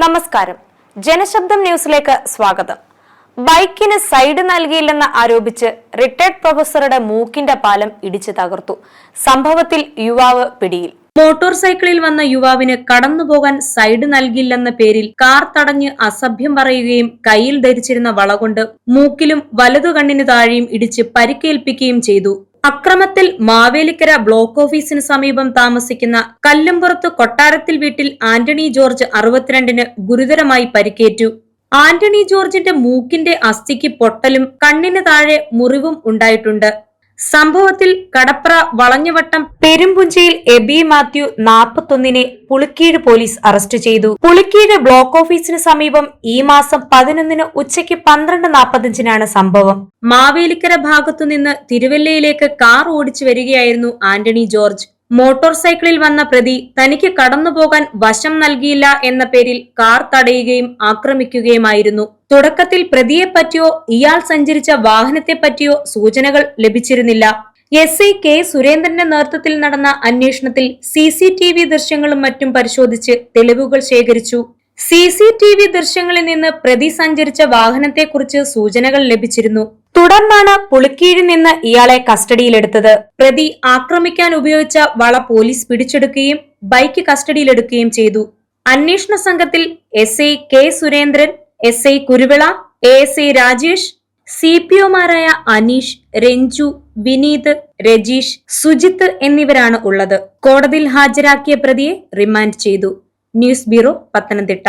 നമസ്കാരം. ജനശബ്ദം ന്യൂസിലേക്ക് സ്വാഗതം. ബൈക്കിന് സൈഡ് നൽകിയില്ലെന്ന് ആരോപിച്ച് റിട്ടയർഡ് പ്രൊഫസറുടെ മൂക്കിന്റെ പാലം ഇടിച്ചു തകർത്തു. സംഭവത്തിൽ യുവാവ് പിടിയിൽ. മോട്ടോർ സൈക്കിളിൽ വന്ന യുവാവിന് കടന്നുപോകാൻ സൈഡ് നൽകിയില്ലെന്ന പേരിൽ കാർ തടഞ്ഞ് അസഭ്യം പറയുകയും കയ്യിൽ ധരിച്ചിരുന്ന വളകൊണ്ട് മൂക്കിലും വലതു കണ്ണിന് താഴെയും ഇടിച്ച് പരിക്കേൽപ്പിക്കുകയും ചെയ്തു. അക്രമത്തിൽ മാവേലിക്കര ബ്ലോക്ക് ഓഫീസിന് സമീപം താമസിക്കുന്ന കല്ലുംപുറത്ത് കൊട്ടാരത്തിൽ വീട്ടിൽ ആന്റണി ജോർജ് 62 ഗുരുതരമായി പരിക്കേറ്റു. ആന്റണി ജോർജിന്റെ മൂക്കിന്റെ അസ്ഥിക്ക് പൊട്ടലും കണ്ണിന് താഴെ മുറിവും ഉണ്ടായിട്ടുണ്ട്. സംഭവത്തിൽ കടപ്ര വളഞ്ഞവട്ടം പെരുമ്പുഞ്ചയിൽ എബി മാത്യു 41 പുളിക്കീഴ് പോലീസ് അറസ്റ്റ് ചെയ്തു. പുളിക്കീഴ് ബ്ലോക്ക് ഓഫീസിന് സമീപം ഈ മാസം 11 ഉച്ചയ്ക്ക് 12:45 സംഭവം. മാവേലിക്കര ഭാഗത്തുനിന്ന് തിരുവല്ലയിലേക്ക് കാർ ഓടിച്ചു വരികയായിരുന്നു ആന്റണി ജോർജ്. മോട്ടോർ സൈക്കിളിൽ വന്ന പ്രതി തനിക്ക് കടന്നുപോകാൻ വശം നൽകിയില്ല എന്ന പേരിൽ കാർ തടയുകയും ആക്രമിക്കുകയുമായിരുന്നു. തുടക്കത്തിൽ പ്രതിയെപ്പറ്റിയോ ഇയാൾ സഞ്ചരിച്ച വാഹനത്തെപ്പറ്റിയോ സൂചനകൾ ലഭിച്ചിരുന്നില്ല. എസ് ഐ കെ സുരേന്ദ്രന്റെ നേതൃത്വത്തിൽ നടന്ന അന്വേഷണത്തിൽ CCTV ദൃശ്യങ്ങളും മറ്റും പരിശോധിച്ച് തെളിവുകൾ ശേഖരിച്ചു. CCTV ദൃശ്യങ്ങളിൽ നിന്ന് പ്രതി സഞ്ചരിച്ച വാഹനത്തെക്കുറിച്ച് സൂചനകൾ ലഭിച്ചിരുന്നു. തുടർന്നാണ് പുളിക്കീഴിൽ നിന്ന് ഇയാളെ കസ്റ്റഡിയിലെടുത്തത്. പ്രതി ആക്രമിക്കാൻ ഉപയോഗിച്ച വള പോലീസ് പിടിച്ചെടുക്കുകയും ബൈക്ക് കസ്റ്റഡിയിലെടുക്കുകയും ചെയ്തു. അന്വേഷണ സംഘത്തിൽ SI K Surendran, SI Kuruvila, ASI Rajesh, CPOമാരായ അനീഷ്, രഞ്ജു, വിനീത്, രജീഷ്, സുജിത്ത് എന്നിവരാണ് ഉള്ളത്. കോടതിയിൽ ഹാജരാക്കിയ പ്രതിയെ റിമാൻഡ് ചെയ്തു. News bureau, Pathanamthitta.